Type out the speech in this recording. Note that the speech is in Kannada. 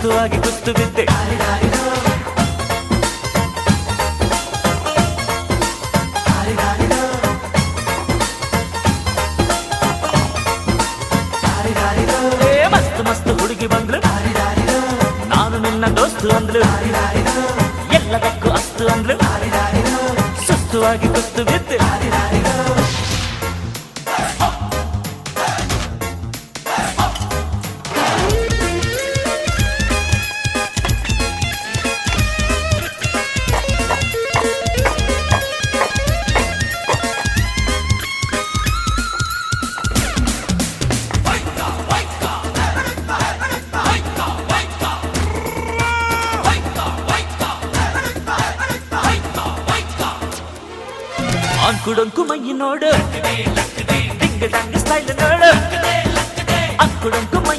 ಸುಸ್ತುವಾಗಿ ಕುಸ್ತು ಬಿದ್ದೆ. ಮಸ್ತ್ ಮಸ್ತ್ ಹುಡುಗಿ ಬಂದ್ಲು, ನಾನು ನಿನ್ನ ದೋಸ್ತು ಅಂದ್ಲು, ಎಲ್ಲದಕ್ಕೂ ಅಸ್ತು ಅಂದ್ಲು, ಸುಸ್ತುವಾಗಿ ಕುಸ್ತು ಬಿದ್ದೆ. ಅಂಕುಡೊಂಕು ಮೈ ನೋಡು, ಡಿಂಗ್ ಡಂಗ್ ಸ್ಟೈಲ್ ನೋಡು, ಅಂಕುಡೊಂಕು ಮೈ